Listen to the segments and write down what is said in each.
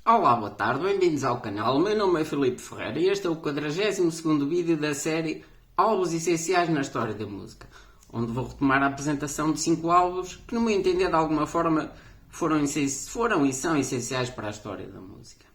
Olá, boa tarde, bem-vindos ao canal. O meu nome é Filipe Ferreira e este é o 42º vídeo da série Álbuns Essenciais na História da Música, onde vou retomar a apresentação de 5 álbuns que, no meu entender, de alguma forma foram e são essenciais para a história da música.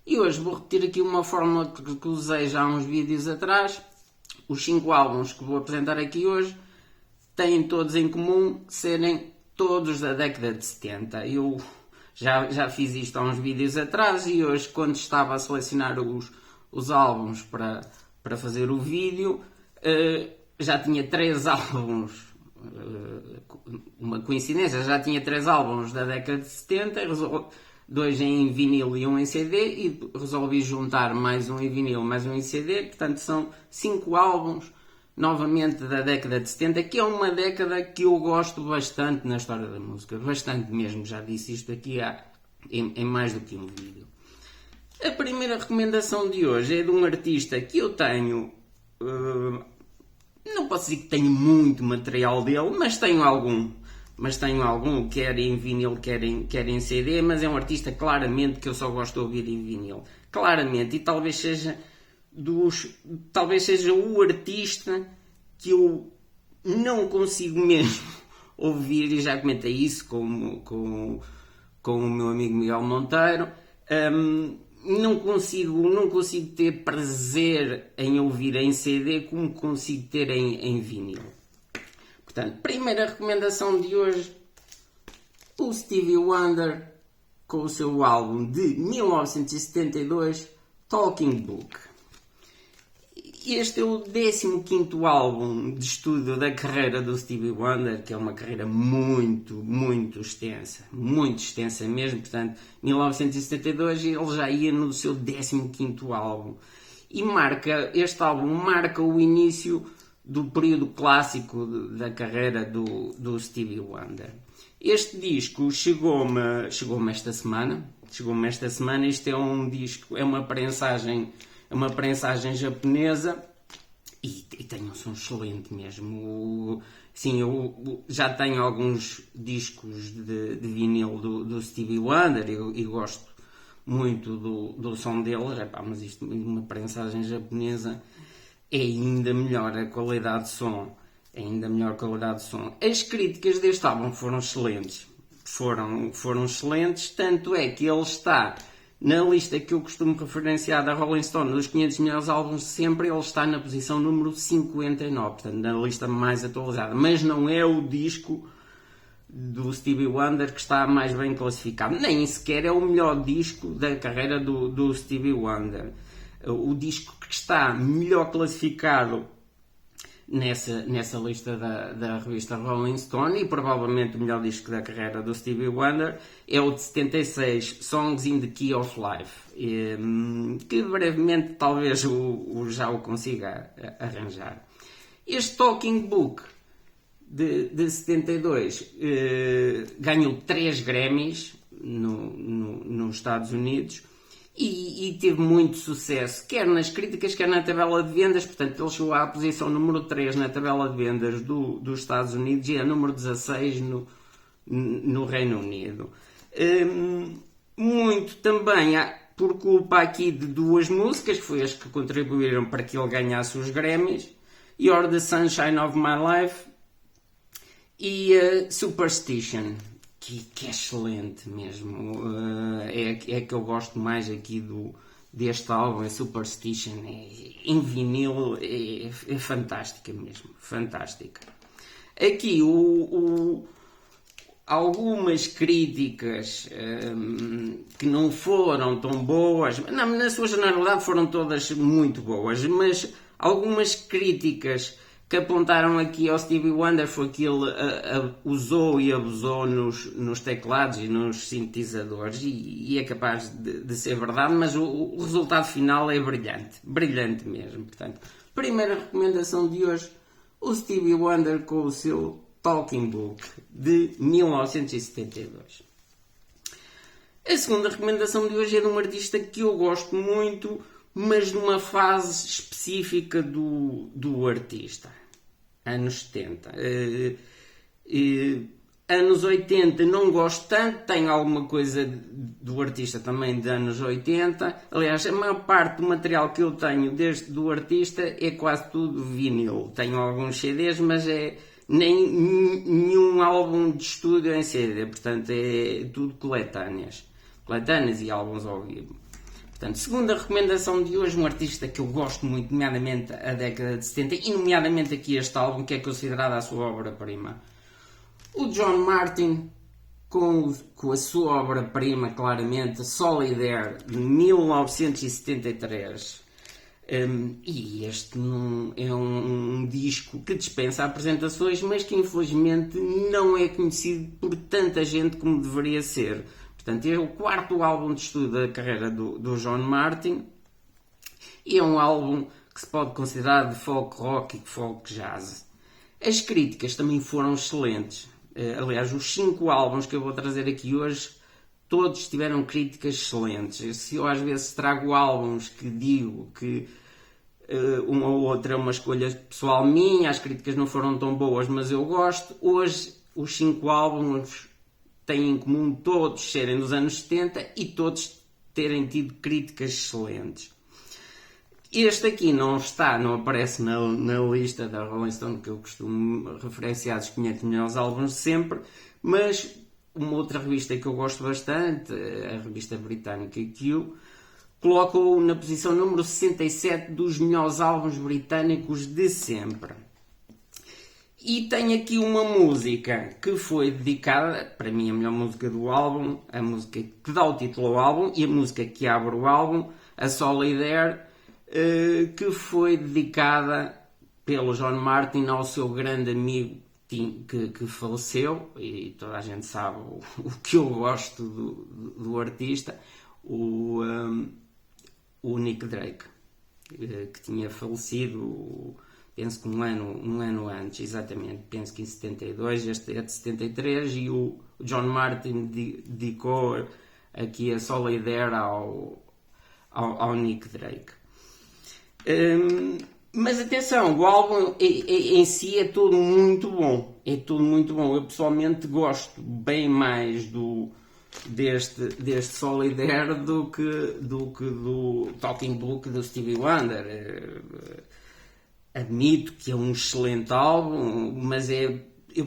E hoje vou repetir aqui uma fórmula que usei já há uns vídeos atrás. Os 5 álbuns que vou apresentar aqui hoje têm todos em comum serem todos da década de 70. Eu já fiz isto há uns vídeos atrás e hoje, quando estava a selecionar os álbuns para fazer o vídeo, já tinha 3 álbuns, uma coincidência, já tinha 3 álbuns da década de 70, 2 em vinil e 1 em CD, e resolvi juntar mais um em vinil, mais um em CD, portanto são 5 álbuns novamente da década de 70, que é uma década que eu gosto bastante na história da música, bastante mesmo, já disse isto aqui em mais do que um vídeo. A primeira recomendação de hoje é de um artista que eu tenho, não posso dizer que tenho muito material dele, mas tenho algum, quer em vinil, quer em CD, mas é um artista claramente que eu só gosto de ouvir em vinil, claramente, e talvez seja o artista que eu não consigo mesmo ouvir, e já comentei isso com o meu amigo Miguel Monteiro. Não consigo ter prazer em ouvir em CD como consigo ter em vinil. Portanto, primeira recomendação de hoje, o Stevie Wonder com o seu álbum de 1972, Talking Book. Este é o 15º álbum de estúdio da carreira do Stevie Wonder, que é uma carreira muito extensa mesmo. Portanto, 1972 ele já ia no seu 15º álbum. E este álbum marca o início do período clássico da carreira do Stevie Wonder. Este disco chegou-me esta semana. Isto é um disco, é uma prensagem japonesa e tem um som excelente mesmo. Sim, eu já tenho alguns discos de vinil do Stevie Wonder e gosto muito do som dele, mas isto, uma prensagem japonesa, é ainda melhor a qualidade de som. As críticas deste álbum foram excelentes. Foram excelentes, tanto é que ele está na lista que eu costumo referenciar da Rolling Stone, dos 500 melhores álbuns de sempre, ele está na posição número 59, portanto, na lista mais atualizada. Mas não é o disco do Stevie Wonder que está mais bem classificado. Nem sequer é o melhor disco da carreira do Stevie Wonder. O disco que está melhor classificado nessa lista da revista Rolling Stone, e provavelmente o melhor disco da carreira do Stevie Wonder, é o de 76, Songs in the Key of Life, que brevemente talvez já o consiga arranjar. Este Talking Book de 72 ganhou 3 Grammys nos Estados Unidos, e teve muito sucesso, quer nas críticas, quer na tabela de vendas. Portanto, ele chegou à posição número 3 na tabela de vendas dos Estados Unidos e a número 16 no Reino Unido. Muito também por culpa aqui de 2 músicas, que foi as que contribuíram para que ele ganhasse os Grammys: You're the Sunshine of My Life e Superstition, que é excelente mesmo. É que eu gosto mais aqui deste álbum, é Superstition. Em vinil é fantástica mesmo, fantástica. Aqui algumas críticas que não foram tão boas, na sua generalidade foram todas muito boas, mas algumas críticas que apontaram aqui ao Stevie Wonder foi que ele usou e abusou nos teclados e nos sintetizadores, e é capaz de ser verdade, mas o resultado final é brilhante mesmo. Portanto, primeira recomendação de hoje, o Stevie Wonder com o seu Talking Book de 1972. A segunda recomendação de hoje é de um artista que eu gosto muito, mas de uma fase específica do artista, anos 70. Anos 80 não gosto tanto, tenho alguma coisa do artista também de anos 80. Aliás, a maior parte do material que eu tenho do artista é quase tudo vinil. Tenho alguns CDs, mas nem nenhum álbum de estúdio em CD, portanto é tudo coletâneas e álbuns ao vivo. Portanto, segunda recomendação de hoje, um artista que eu gosto muito, nomeadamente a década de 70 e nomeadamente aqui este álbum, que é considerado a sua obra-prima. O John Martyn, com a sua obra-prima, claramente, Solidaire, de 1973. E este é um disco que dispensa apresentações, mas que infelizmente não é conhecido por tanta gente como deveria ser. Portanto, é o quarto álbum de estudo da carreira do John Martyn e é um álbum que se pode considerar de folk rock e folk jazz. As críticas também foram excelentes. Aliás, os 5 álbuns que eu vou trazer aqui hoje, todos tiveram críticas excelentes. Se eu às vezes trago álbuns que digo que uma ou outra é uma escolha pessoal minha, as críticas não foram tão boas, mas eu gosto, hoje os 5 álbuns têm em comum todos serem dos anos 70 e todos terem tido críticas excelentes. Este aqui não aparece na lista da Rolling Stone, que eu costumo referenciar dos 500 melhores álbuns de sempre, mas uma outra revista que eu gosto bastante, a revista britânica Q, coloca-o na posição número 67 dos melhores álbuns britânicos de sempre. E tem aqui uma música que foi dedicada, para mim a melhor música do álbum, a música que dá o título ao álbum e a música que abre o álbum, a Solidaire, que foi dedicada pelo John Martyn ao seu grande amigo que faleceu, e toda a gente sabe o que eu gosto do artista, o Nick Drake, que tinha falecido, penso que um ano antes, exatamente, penso que em 72, este é de 73, e o John Martyn dedicou aqui a Solidaire ao Nick Drake. Mas atenção, o álbum em si é tudo muito bom. Eu pessoalmente gosto bem mais deste Solidaire do que do Talking Book do Stevie Wonder. Admito que é um excelente álbum, mas eu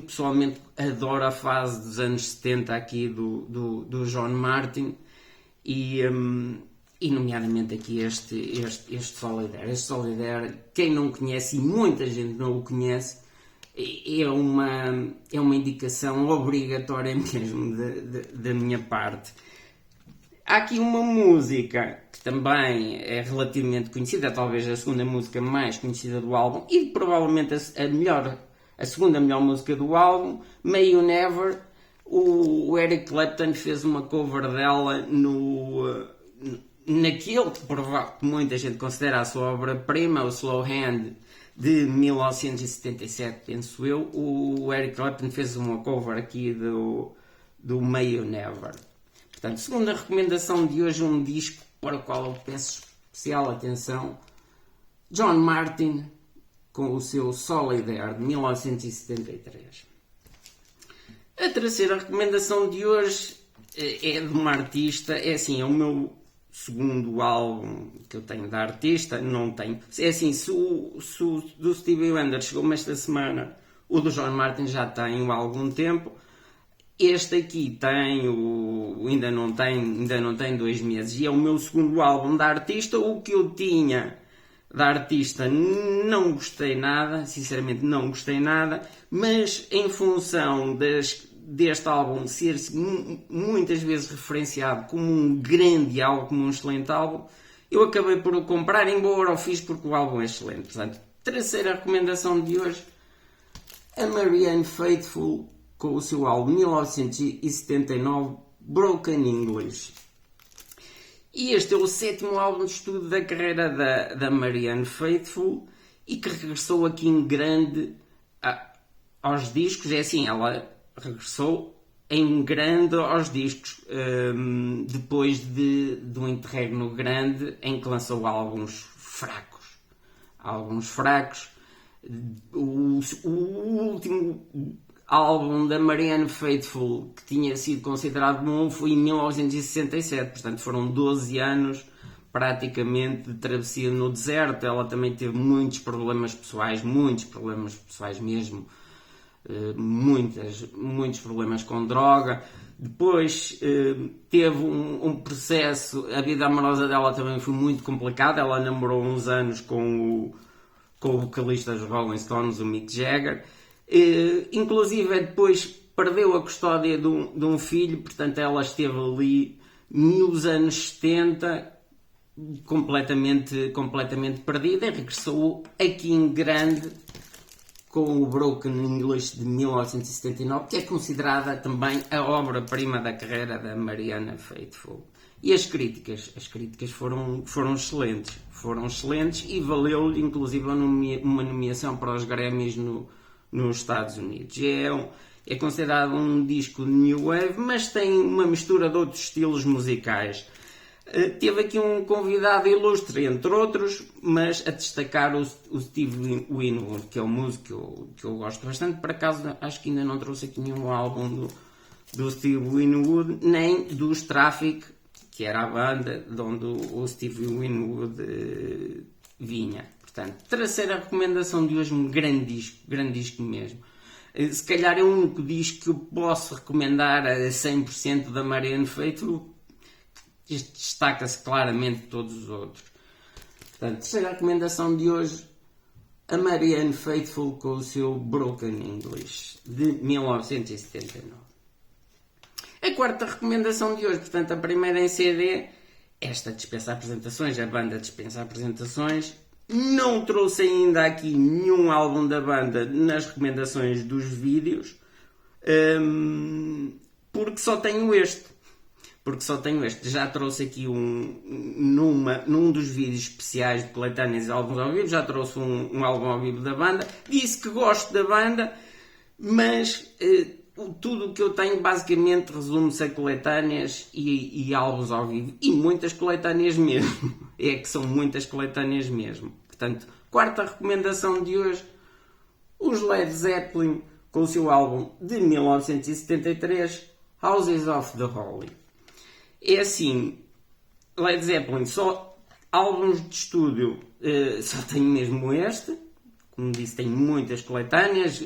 pessoalmente adoro a fase dos anos 70 aqui do John Martyn e nomeadamente aqui este Solidaire. Este Solidaire, quem não conhece, e muita gente não o conhece, é uma indicação obrigatória mesmo da minha parte. Há aqui uma música que também é relativamente conhecida, talvez a segunda música mais conhecida do álbum, e provavelmente a segunda melhor música do álbum, May You Never. O Eric Clapton fez uma cover dela naquele que muita gente considera a sua obra-prima, o Slow Hand, de 1977, penso eu. O Eric Clapton fez uma cover aqui do May You Never. Portanto, segunda recomendação de hoje, um disco para o qual eu peço especial atenção, John Martyn, com o seu Solidaire, de 1973. A terceira recomendação de hoje é de uma artista, é o meu segundo álbum que eu tenho da artista, não tenho. É assim, se o do Stevie Wonder chegou-me esta semana, o do John Martyn já tenho há algum tempo. Este aqui ainda não tem 2 meses e é o meu segundo álbum da artista. O que eu tinha da artista não gostei nada, sinceramente não gostei nada, mas em função deste álbum ser muitas vezes referenciado como um grande álbum, como um excelente álbum, eu acabei por o comprar, embora o fiz porque o álbum é excelente. Portanto, terceira recomendação de hoje, a Marianne Faithfull, com o seu álbum 1979, Broken English. E este é o 7º álbum de estudo da carreira da Marianne Faithfull e que regressou aqui em grande aos discos. Ela regressou em grande aos discos depois de um interregno grande em que lançou álbuns fracos. O último álbum da Marianne Faithfull que tinha sido considerado bom foi em 1967, portanto foram 12 anos praticamente de travessia no deserto. Ela também teve muitos problemas pessoais mesmo, muitos problemas com droga. Depois teve um processo, a vida amorosa dela também foi muito complicada. Ela namorou uns anos com o vocalista dos Rolling Stones, o Mick Jagger. Inclusive depois perdeu a custódia de um filho, portanto ela esteve ali nos anos 70 completamente perdida, e regressou aqui em grande com o Broken English de 1979, que é considerada também a obra-prima da carreira da Marianne Faithfull. E as críticas foram excelentes e valeu-lhe inclusive uma nomeação para os Grammys nos Estados Unidos. É considerado um disco de New Wave, mas tem uma mistura de outros estilos musicais. Teve aqui um convidado ilustre, entre outros, mas a destacar o Steve Winwood, que é um músico que eu gosto bastante. Por acaso, acho que ainda não trouxe aqui nenhum álbum do Steve Winwood, nem dos Traffic, que era a banda de onde o Steve Winwood vinha. Portanto, terceira recomendação de hoje, um grande disco mesmo. Se calhar é o único disco que eu posso recomendar a 100% da Marianne Faithfull. Este destaca-se claramente de todos os outros. Portanto, terceira recomendação de hoje, a Marianne Faithfull com o seu Broken English, de 1979. A quarta recomendação de hoje, portanto, a primeira em CD, esta dispensa apresentações, a banda dispensa apresentações. Não trouxe ainda aqui nenhum álbum da banda nas recomendações dos vídeos, porque só tenho este. Já trouxe aqui num dos vídeos especiais de coletâneas e álbuns ao vivo, já trouxe um álbum ao vivo da banda. Disse que gosto da banda, mas tudo o que eu tenho basicamente resume-se a coletâneas e álbuns ao vivo. E muitas coletâneas mesmo. É que são muitas coletâneas mesmo. Portanto, quarta recomendação de hoje, os Led Zeppelin com o seu álbum de 1973, Houses of the Holy. É assim, Led Zeppelin, só álbuns de estúdio, só tenho mesmo este. Como disse, tenho muitas coletâneas.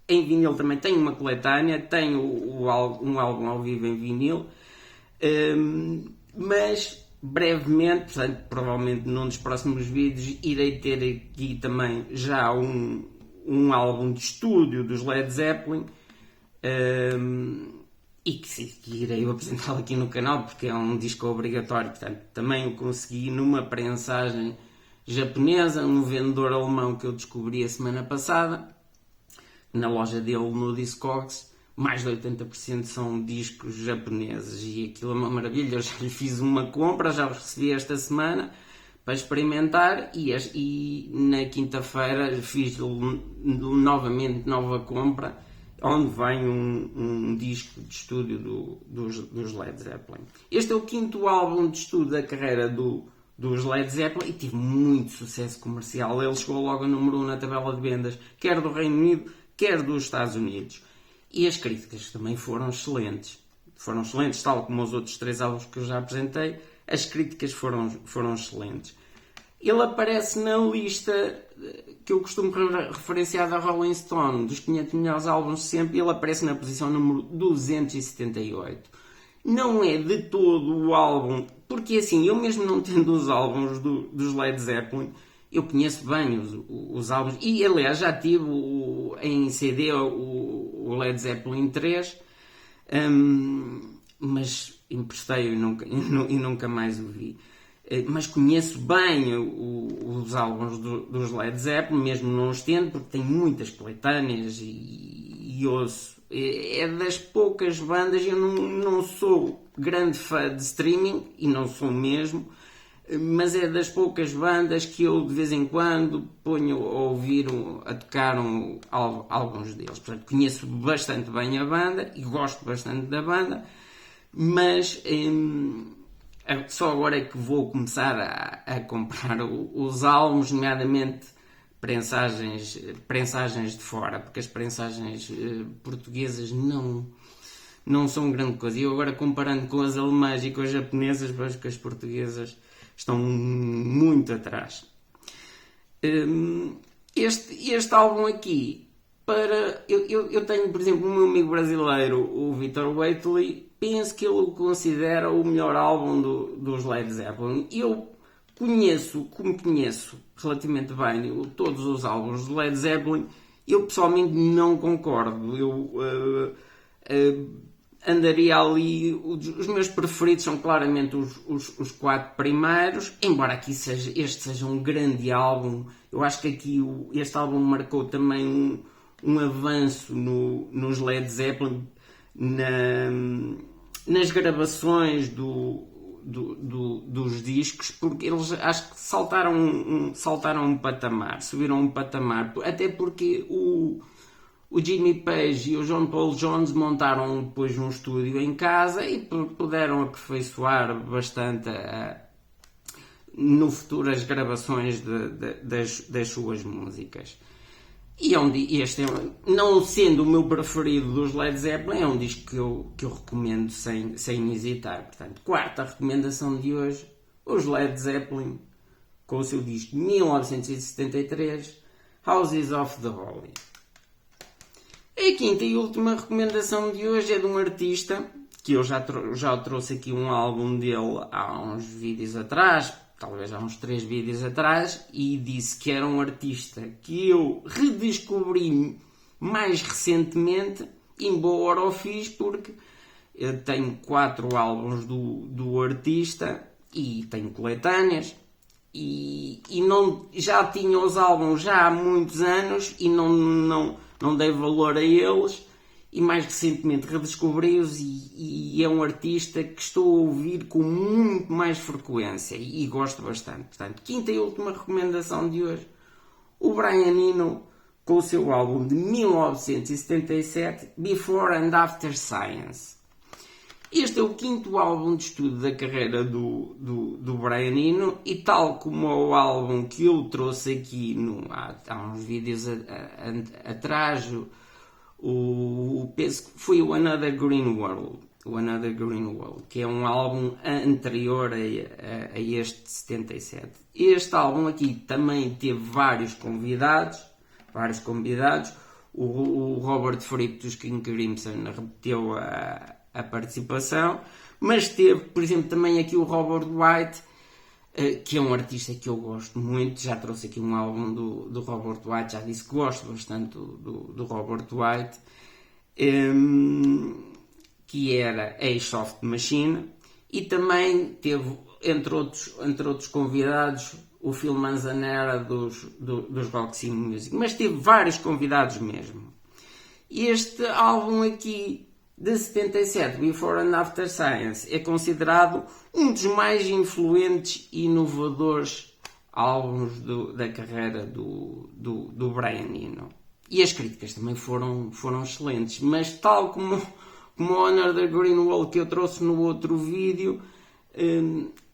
Em vinil também tenho uma coletânea, tenho um álbum ao vivo em vinil. Mas brevemente, portanto, provavelmente num dos próximos vídeos, irei ter aqui também já um álbum de estúdio dos Led Zeppelin. E que irei apresentá-lo aqui no canal porque é um disco obrigatório. Portanto, também o consegui numa prensagem japonesa, um vendedor alemão que eu descobri a semana passada, na loja dele no Discogs. Mais de 80% são discos japoneses e aquilo é uma maravilha. Eu já lhe fiz uma compra, já o recebi esta semana para experimentar e na quinta-feira fiz novamente nova compra, onde vem um disco de estúdio dos Led Zeppelin. Este é o quinto álbum de estúdio da carreira dos Led Zeppelin e teve muito sucesso comercial. Ele chegou logo a número 1 na tabela de vendas, quer do Reino Unido, quer dos Estados Unidos. E as críticas também foram excelentes. Tal como os outros 3 álbuns que eu já apresentei, as críticas foram excelentes. Ele aparece na lista que eu costumo referenciar da Rolling Stone, dos 500 melhores álbuns de sempre, e ele aparece na posição número 278. Não é de todo o álbum, porque assim, eu mesmo não tendo os álbuns dos Led Zeppelin, eu conheço bem os álbuns, e aliás já tive em CD o Led Zeppelin 3, mas emprestei-o e nunca mais o vi. Mas conheço bem os álbuns dos Led Zeppelin, mesmo não os tendo, porque tenho muitas coletâneas e ouço. É das poucas bandas, eu não sou grande fã de streaming, e não sou mesmo, mas é das poucas bandas que eu de vez em quando ponho a ouvir, a tocar álbuns deles. Portanto, conheço bastante bem a banda e gosto bastante da banda, mas só agora é que vou começar a comprar os álbuns, nomeadamente prensagens de fora, porque as prensagens portuguesas não são grande coisa. E eu agora, comparando com as alemãs e com as japonesas, vejo que as portuguesas estão muito atrás. Este álbum aqui, eu tenho, por exemplo, o meu amigo brasileiro, o Vitor Waitley, penso que ele o considera o melhor álbum dos Led Zeppelin. Eu conheço relativamente bem todos os álbuns de Led Zeppelin. Eu pessoalmente não concordo. Eu andaria ali. Os meus preferidos são claramente os 4 primeiros, embora aqui este seja um grande álbum. Eu acho que aqui este álbum marcou também um avanço nos Led Zeppelin nas gravações dos discos, porque eles acho que saltaram um patamar, subiram um patamar, até porque o Jimmy Page e o John Paul Jones montaram depois um estúdio em casa e puderam aperfeiçoar bastante no futuro as gravações das suas músicas. E este, não sendo o meu preferido dos Led Zeppelin, é um disco que eu recomendo sem hesitar. Portanto, quarta recomendação de hoje, os Led Zeppelin, com o seu disco 1973, Houses of the Holy. A quinta e última recomendação de hoje é de um artista que eu já trouxe aqui um álbum dele há uns vídeos atrás, talvez há uns 3 vídeos atrás, e disse que era um artista que eu redescobri mais recentemente, embora o fiz porque eu tenho 4 álbuns do artista e tenho coletâneas e já tinha os álbuns já há muitos anos e não dei valor a eles, e mais recentemente redescobri-os e é um artista que estou a ouvir com muito mais frequência e gosto bastante. Portanto, quinta e última recomendação de hoje, o Brian Eno com o seu álbum de 1977, Before and After Science. Este é o 5º álbum de estudo da carreira do Brian Eno, e tal como o álbum que eu trouxe aqui há uns vídeos atrás, penso que foi o Another Green World, que é um álbum anterior a este de 77. Este álbum aqui também teve vários convidados. O Robert Fripp dos King Crimson repetiu a participação, mas teve, por exemplo, também aqui o Robert White, que é um artista que eu gosto muito. Já trouxe aqui um álbum do Robert White, já disse que gosto bastante do Robert White, que era Ace of the Machine, e também teve, entre outros convidados, o Phil Manzanera dos Roxy Music, mas teve vários convidados mesmo. Este álbum aqui de 77, Before and After Science, é considerado um dos mais influentes e inovadores álbuns da carreira do Brian Eno. E as críticas também foram excelentes, mas tal como o Honor the Green Wall que eu trouxe no outro vídeo,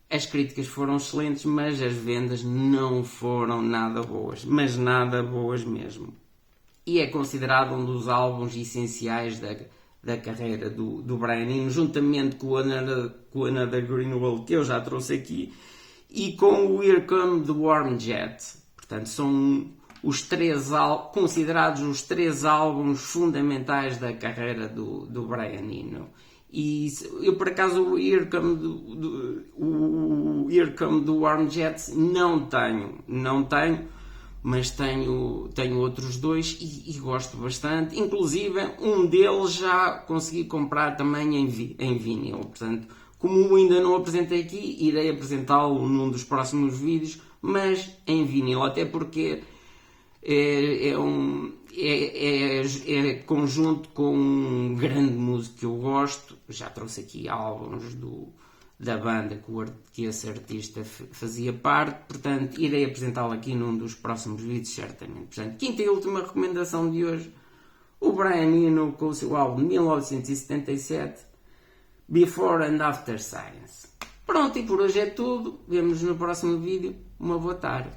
as críticas foram excelentes, mas as vendas não foram nada boas, mas nada boas mesmo. E é considerado um dos álbuns essenciais da carreira do Brian Eno, juntamente com o Another Green World, que eu já trouxe aqui, e com o Here Come the Warm Jet. Portanto, são considerados os 3 álbuns fundamentais da carreira do Brian Eno. E eu, por acaso, o Here Come the Warm Jet não tenho, mas tenho outros 2 e gosto bastante. Inclusive, um deles já consegui comprar também em vinil. Portanto, como ainda não apresentei aqui, irei apresentá-lo num dos próximos vídeos, mas em vinil, até porque é conjunto com um grande músico que eu gosto. Já trouxe aqui álbuns da banda que esse artista fazia parte, portanto irei apresentá-lo aqui num dos próximos vídeos, certamente. Portanto, quinta e última recomendação de hoje, o Brian Eno com o seu álbum de 1977, Before and After Science. Pronto, e por hoje é tudo. Vemo-nos no próximo vídeo. Uma boa tarde.